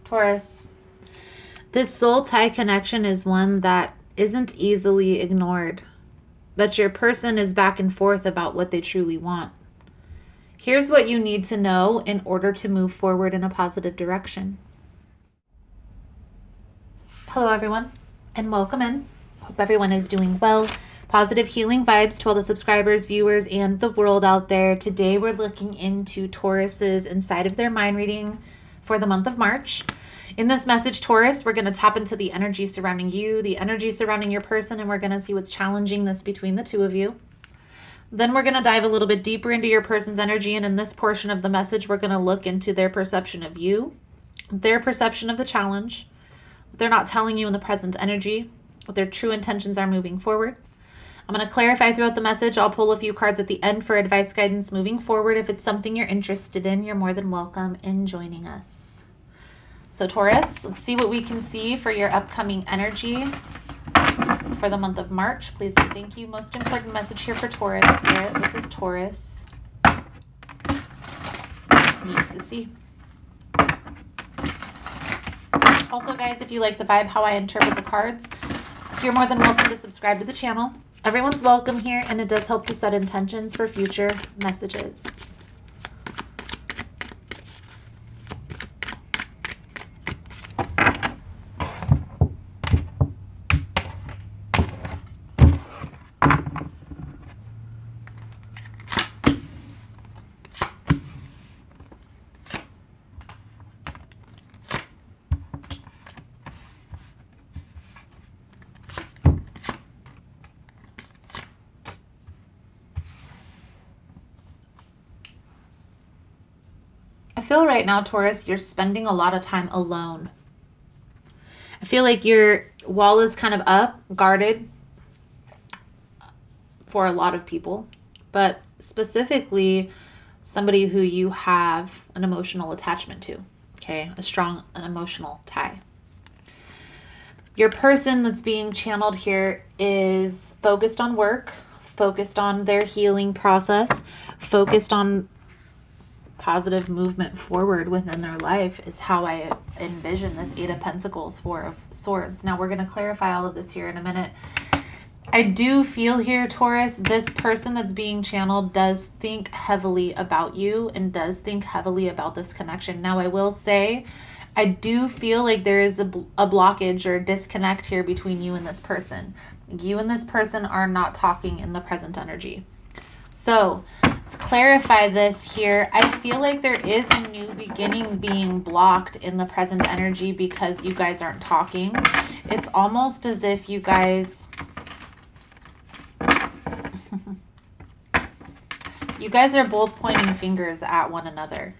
Taurus, this soul tie connection is one that isn't easily ignored, but your person is back and forth about what they truly want. Here's what you need to know in order to move forward in a positive direction. Hello, everyone, and welcome in. Hope everyone is doing well. Positive healing vibes to all the subscribers, viewers, and the world out there. Today, we're looking into Taurus's inside of their mind reading for the month of March. In this message, Taurus, we're going to tap into the energy surrounding you, the energy surrounding your person, and we're going to see what's challenging this between the two of you. Then we're going to dive a little bit deeper into your person's energy, and in this portion of the message, we're going to look into their perception of you, their perception of the challenge, what they're not telling you in the present energy, what their true intentions are moving forward. I'm going to clarify throughout the message. I'll pull a few cards at the end for advice guidance moving forward. If it's something you're interested in, you're more than welcome in joining us. So Taurus, let's see what we can see for your upcoming energy for the month of March. Please and thank you. Most important message here for Taurus, Spirit. What does Taurus need to see? Also, guys, if you like the vibe, how I interpret the cards, you're more than welcome to subscribe to the channel. Everyone's welcome here, and it does help to set intentions for future messages. I feel right now, Taurus, you're spending a lot of time alone. I feel like your wall is kind of up, guarded for a lot of people, but specifically somebody who you have an emotional attachment to, okay? An emotional tie. Your person that's being channeled here is focused on work, focused on their healing process, focused on positive movement forward within their life is how I envision this Eight of Pentacles, Four of Swords. Now we're going to clarify all of this here in a minute. I do feel here, Taurus, this person that's being channeled does think heavily about you and does think heavily about this connection. Now I will say, I do feel like there is a blockage or a disconnect here between you and this person. You and this person are not talking in the present energy. So to clarify this here, I feel like there is a new beginning being blocked in the present energy because you guys aren't talking. It's almost as if you guys, you guys are both pointing fingers at one another.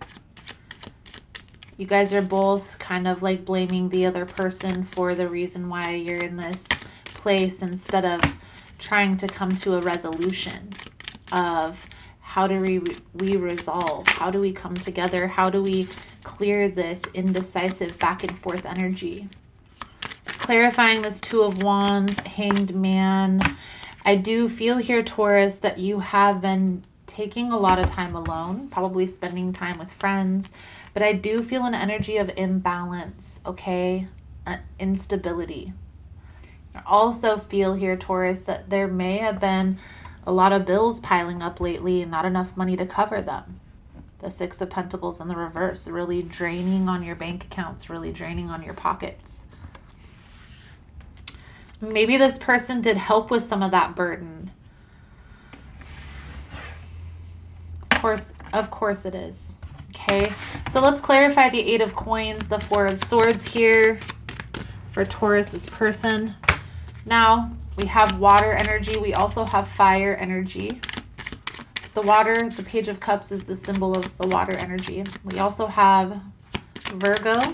You guys are both kind of like blaming the other person for the reason why you're in this place instead of trying to come to a resolution of how do we resolve, how do we come together, how do we clear this indecisive back and forth energy. Clarifying this Two of Wands, Hanged Man. I do feel here, Taurus, that you have been taking a lot of time alone, probably spending time with friends, but I do feel an energy of imbalance, okay? Instability. I also feel here, Taurus, that there may have been a lot of bills piling up lately and not enough money to cover them. The Six of Pentacles in the reverse, really draining on your bank accounts, really draining on your pockets. Maybe this person did help with some of that burden. Of course it is. Okay, so let's clarify the Eight of Coins, the Four of Swords here for Taurus's person. Now, we have water energy. We also have fire energy. The water, the Page of Cups is the symbol of the water energy. We also have Virgo.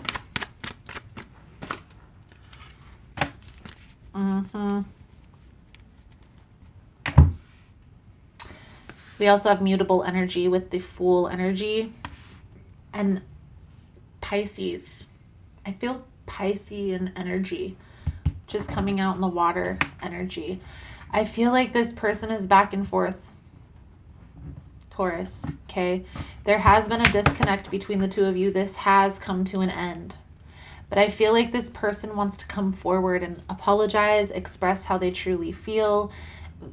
We also have mutable energy with the Fool energy. And Pisces. I feel Piscean energy just coming out in the water energy. I feel like this person is back and forth, Taurus, okay? There has been a disconnect between the two of you. This has come to an end. But I feel like this person wants to come forward and apologize, express how they truly feel.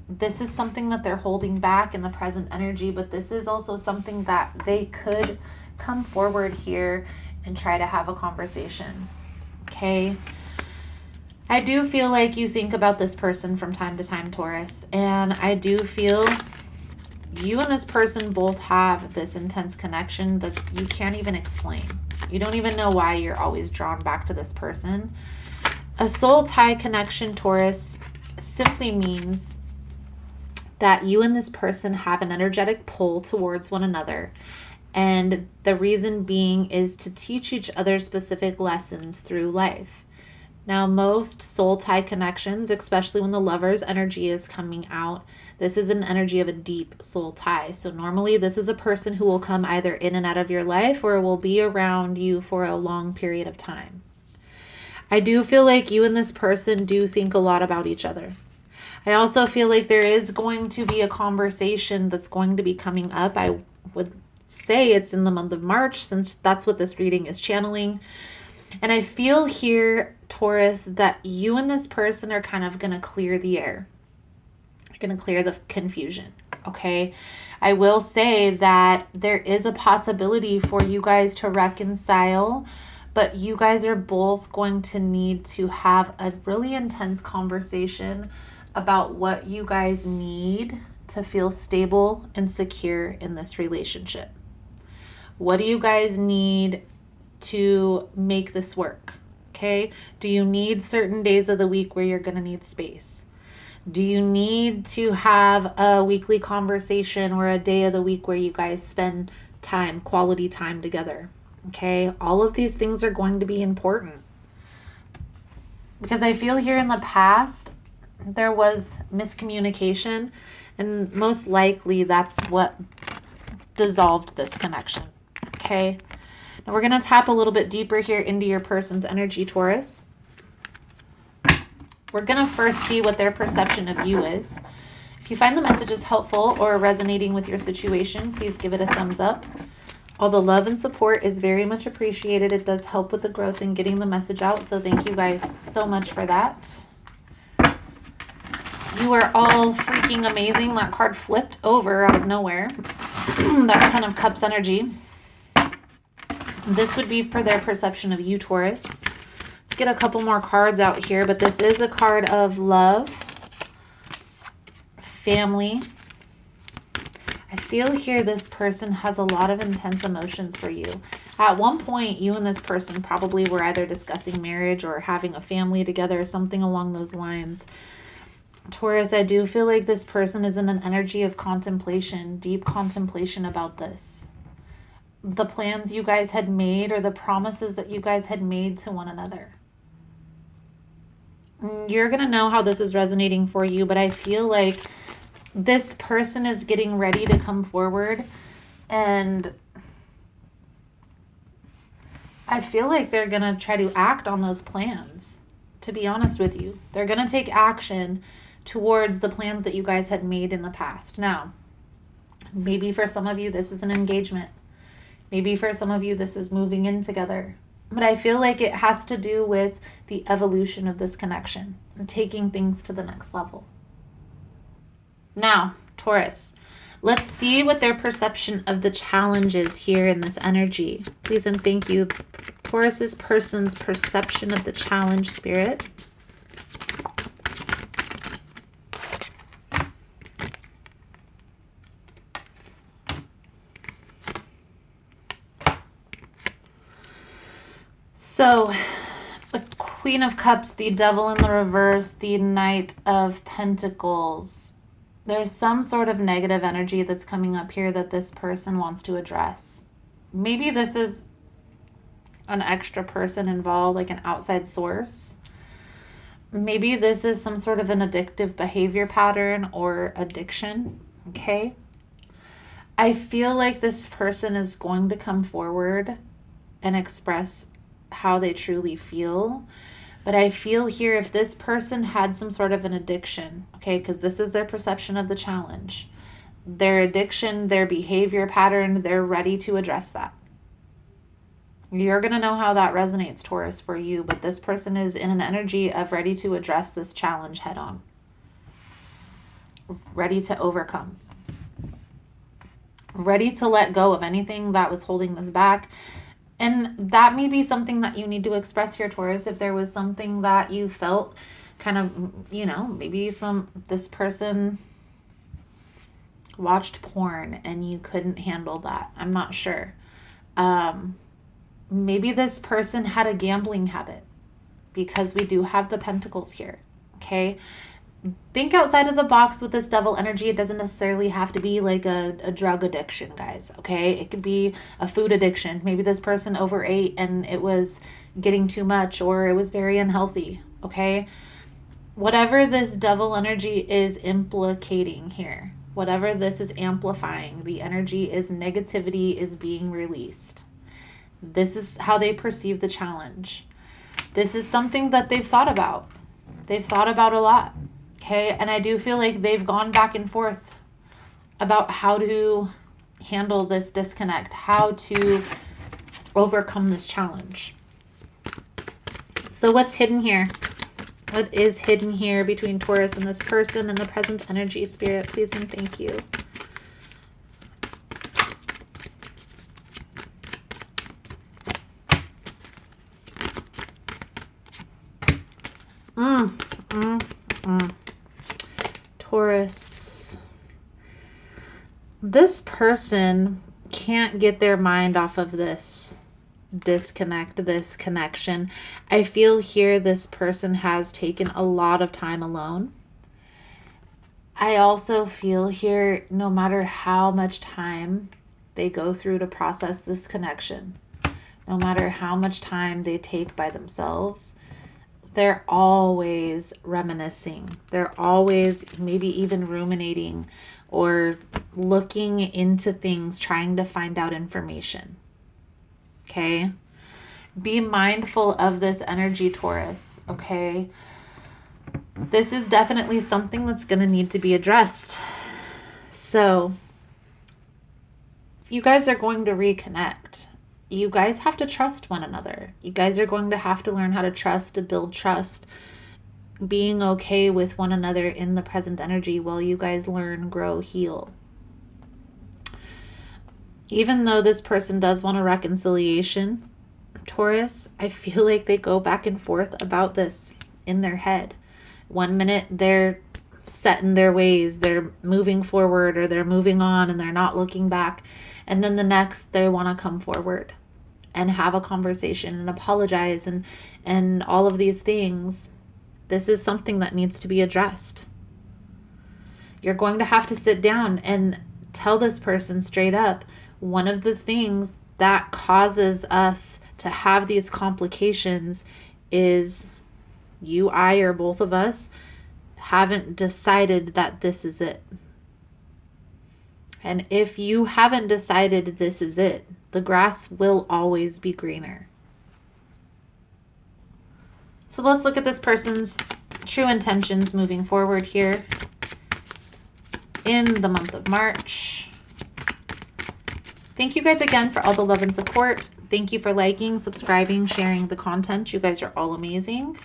This is something that they're holding back in the present energy, but this is also something that they could come forward here and try to have a conversation. Okay? I do feel like you think about this person from time to time, Taurus, and I do feel you and this person both have this intense connection that you can't even explain. You don't even know why you're always drawn back to this person. A soul tie connection, Taurus, simply means that you and this person have an energetic pull towards one another. And the reason being is to teach each other specific lessons through life. Now, most soul tie connections, especially when the lover's energy is coming out, this is an energy of a deep soul tie. So normally this is a person who will come either in and out of your life or will be around you for a long period of time. I do feel like you and this person do think a lot about each other. I also feel like there is going to be a conversation that's going to be coming up. I would say it's in the month of March, since that's what this reading is channeling. And I feel here, Taurus, that you and this person are kind of going to clear the air. You're going to clear the confusion, okay? I will say that there is a possibility for you guys to reconcile, but you guys are both going to need to have a really intense conversation about what you guys need to feel stable and secure in this relationship. What do you guys need to make this work? Okay? Do you need certain days of the week where you're going to need space? Do you need to have a weekly conversation or a day of the week where you guys spend time, quality time together? Okay? All of these things are going to be important. Because I feel here in the past, there was miscommunication, and most likely that's what dissolved this connection. Okay? Now we're going to tap a little bit deeper here into your person's energy, Taurus. We're going to first see what their perception of you is. If you find the messages helpful or resonating with your situation, please give it a thumbs up. All the love and support is very much appreciated. It does help with the growth and getting the message out, so thank you guys so much for that. You are all freaking amazing. That card flipped over out of nowhere. That 10 of Cups energy. This would be for their perception of you, Taurus. Let's get a couple more cards out here, but this is a card of love, family. I feel here this person has a lot of intense emotions for you. At one point, you and this person probably were either discussing marriage or having a family together, something along those lines. Taurus, I do feel like this person is in an energy of contemplation, deep contemplation about this. The plans you guys had made or the promises that you guys had made to one another. You're going to know how this is resonating for you, but I feel like this person is getting ready to come forward, and I feel like they're going to try to act on those plans, to be honest with you. They're going to take action towards the plans that you guys had made in the past. Now, maybe for some of you, this is an engagement. Maybe for some of you, this is moving in together. But I feel like it has to do with the evolution of this connection and taking things to the next level. Now, Taurus, let's see what their perception of the challenge is here in this energy. Please and thank you. Taurus's person's perception of the challenge, Spirit. So, the Queen of Cups, the Devil in the reverse, the Knight of Pentacles. There's some sort of negative energy that's coming up here that this person wants to address. Maybe this is an extra person involved, like an outside source. Maybe this is some sort of an addictive behavior pattern or addiction, okay? I feel like this person is going to come forward and express how they truly feel. But I feel here if this person had some sort of an addiction, okay, because this is their perception of the challenge, their addiction, their behavior pattern, they're ready to address that. You're going to know how that resonates, Taurus, for you, but this person is in an energy of ready to address this challenge head on. Ready to overcome. Ready to let go of anything that was holding this back. And that may be something that you need to express here, Taurus. If there was something that you felt kind of, you know, maybe this person watched porn and you couldn't handle that. I'm not sure. Maybe this person had a gambling habit, because we do have the pentacles here. Okay. Think outside of the box with this devil energy. It doesn't necessarily have to be like a drug addiction, guys. Okay. It could be a food addiction. Maybe this person overate and it was getting too much, or it was very unhealthy. Okay. Whatever this devil energy is implicating here, whatever this is amplifying, the energy is negativity is being released. This is how they perceive the challenge. This is something that they've thought about. They've thought about a lot. Okay. And I do feel like they've gone back and forth about how to handle this disconnect, how to overcome this challenge. So what's hidden here? What is hidden here between Taurus and this person and the present energy, Spirit? Please and thank you. Taurus. This person can't get their mind off of this disconnect, this connection. I feel here this person has taken a lot of time alone. I also feel here, no matter how much time they go through to process this connection, no matter how much time they take by themselves, they're always reminiscing. They're always maybe even ruminating or looking into things, trying to find out information. Okay? Be mindful of this energy, Taurus. Okay? This is definitely something that's going to need to be addressed. So, you guys are going to reconnect. You guys have to trust one another. You guys are going to have to learn how to trust, to build trust, being okay with one another in the present energy while you guys learn, grow, heal. Even though this person does want a reconciliation, Taurus, I feel like they go back and forth about this in their head. 1 minute they're set in their ways, they're moving forward, or they're moving on and they're not looking back. And then the next they want to come forward and have a conversation and apologize and all of these things. This is something that needs to be addressed. You're going to have to sit down and tell this person straight up, one of the things that causes us to have these complications is you, I, or both of us haven't decided that this is it. And if you haven't decided this is it, the grass will always be greener. So let's look at this person's true intentions moving forward here in the month of March. Thank you guys again for all the love and support. Thank you for liking, subscribing, sharing the content. You guys are all amazing.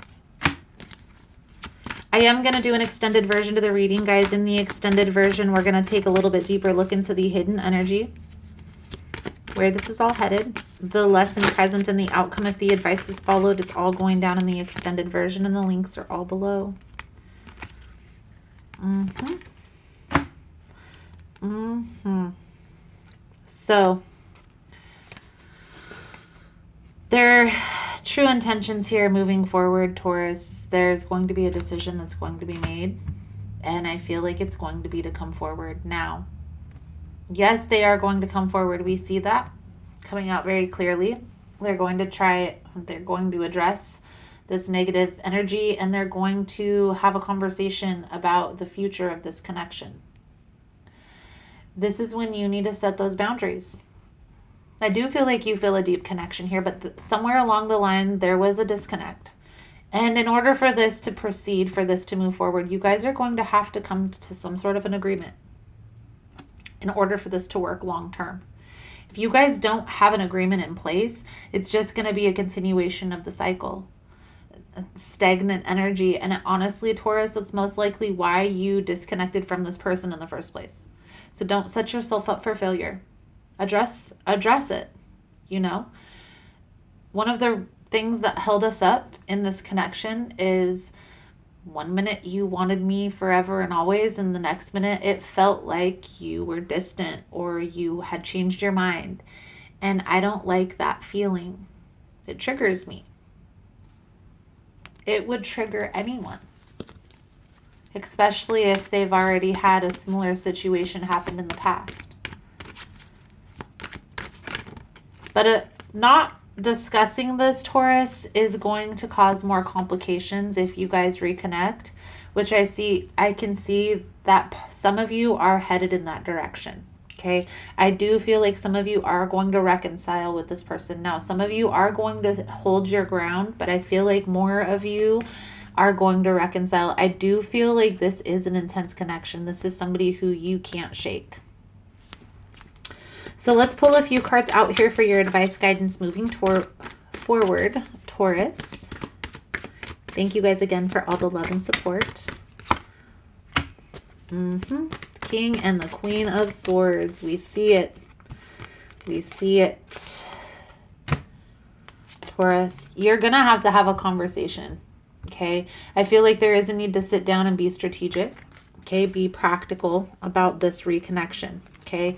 I am going to do an extended version to the reading, guys. In the extended version, we're going to take a little bit deeper look into the hidden energy, where this is all headed, the lesson present, and the outcome if the advice is followed. It's all going down in the extended version, and the links are all below. So, their true intentions here moving forward, Taurus, there's going to be a decision that's going to be made, and I feel like it's going to be to come forward now. Yes, they are going to come forward. We see that coming out very clearly. They're going to they're going to address this negative energy, and they're going to have a conversation about the future of this connection. This is when you need to set those boundaries. I do feel like you feel a deep connection here, but somewhere along the line, there was a disconnect. And in order for this to proceed, for this to move forward, you guys are going to have to come to some sort of an agreement in order for this to work long term. If you guys don't have an agreement in place, it's just going to be a continuation of the cycle. Stagnant energy. And honestly, Taurus, that's most likely why you disconnected from this person in the first place. So don't set yourself up for failure. Address it, you know? One of the things that held us up in this connection is one minute you wanted me forever and always, and the next minute it felt like you were distant or you had changed your mind. And I don't like that feeling. It triggers me. It would trigger anyone, especially if they've already had a similar situation happen in the past. But not discussing this, Taurus, is going to cause more complications if you guys reconnect, which I can see that some of you are headed in that direction. Okay, I do feel like some of you are going to reconcile with this person. Now, some of you are going to hold your ground, but I feel like more of you are going to reconcile. I do feel like this is an intense connection. This is somebody who you can't shake. So let's pull a few cards out here for your advice, guidance moving forward, Taurus. Thank you guys again for all the love and support. King and the Queen of Swords. We see it. We see it. Taurus, you're going to have a conversation. Okay? I feel like there is a need to sit down and be strategic. Okay? Be practical about this reconnection. Okay?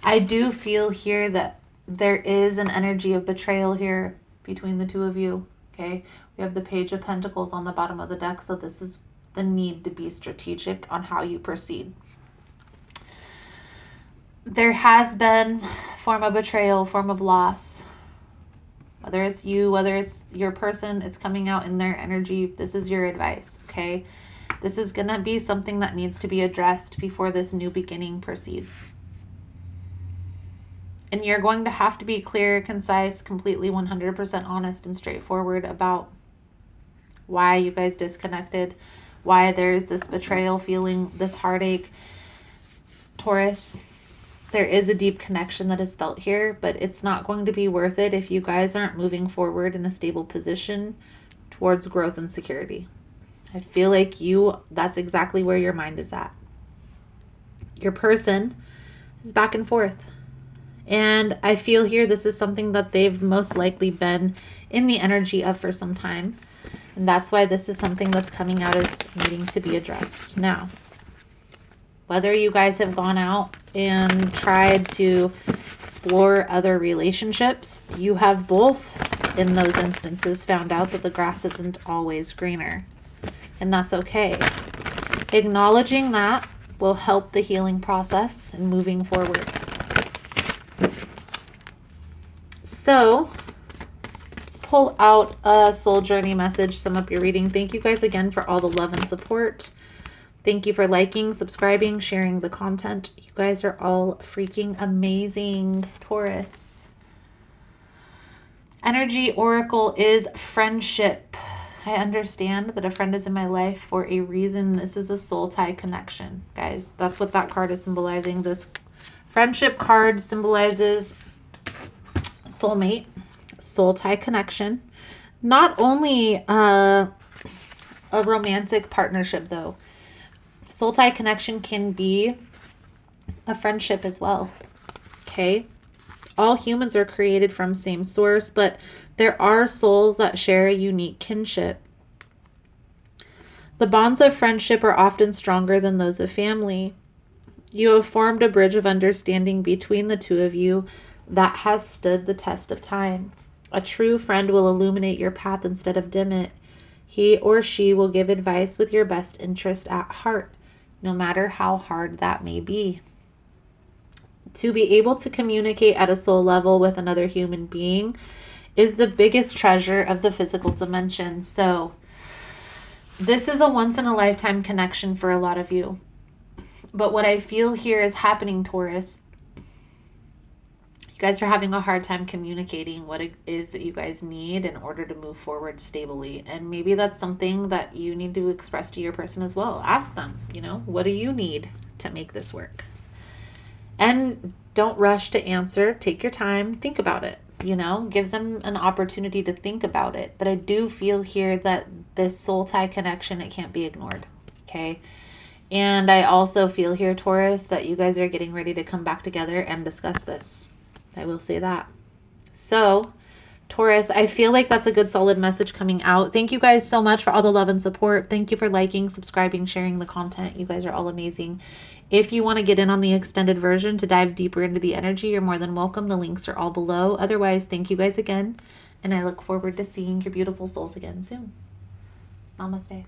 I do feel here that there is an energy of betrayal here between the two of you. Okay? We have the Page of Pentacles on the bottom of the deck, so this is the need to be strategic on how you proceed. There has been form of betrayal, form of loss. Whether it's you, whether it's your person, it's coming out in their energy. This is your advice, okay? This is going to be something that needs to be addressed before this new beginning proceeds. And you're going to have to be clear, concise, completely 100% honest and straightforward about why you guys disconnected, why there's this betrayal feeling, this heartache. Taurus, there is a deep connection that is felt here, but it's not going to be worth it if you guys aren't moving forward in a stable position towards growth and security. I feel like that's exactly where your mind is at. Your person is back and forth. And I feel here this is something that they've most likely been in the energy of for some time. And that's why this is something that's coming out as needing to be addressed. Now, whether you guys have gone out and tried to explore other relationships, you have both in those instances found out that the grass isn't always greener. And that's okay. Acknowledging that will help the healing process and moving forward. So let's pull out a soul journey message, sum up your reading. Thank you guys again for all the love and support. Thank you for liking, subscribing, sharing the content. You guys are all freaking amazing, Taurus. Energy Oracle is friendship. I understand that a friend is in my life for a reason. This is a soul tie connection, guys. That's what that card is symbolizing. This friendship card symbolizes soulmate, soul tie connection. Not only a romantic partnership, though. Soul tie connection can be a friendship as well. Okay? All humans are created from same source, but there are souls that share a unique kinship. The bonds of friendship are often stronger than those of family. You have formed a bridge of understanding between the two of you that has stood the test of time. A true friend will illuminate your path instead of dim it. He or she will give advice with your best interest at heart, no matter how hard that may be. To be able to communicate at a soul level with another human being is the biggest treasure of the physical dimension. So this is a once-in-a-lifetime connection for a lot of you. But what I feel here is happening, Taurus, you guys are having a hard time communicating what it is that you guys need in order to move forward stably. And maybe that's something that you need to express to your person as well. Ask them, what do you need to make this work? And Don't rush to answer. Take your time. Think about it. You know, give them an opportunity to think about it. But I do feel here that this soul tie connection, it can't be ignored. Okay. And I also feel here, Taurus, that you guys are getting ready to come back together and discuss this. I will say that. So, Taurus, I feel like that's a good solid message coming out. Thank you guys so much for all the love and support. Thank you for liking, subscribing, sharing the content. You guys are all amazing. If you want to get in on the extended version to dive deeper into the energy, you're more than welcome. The links are all below. Otherwise, thank you guys again. And I look forward to seeing your beautiful souls again soon. Namaste.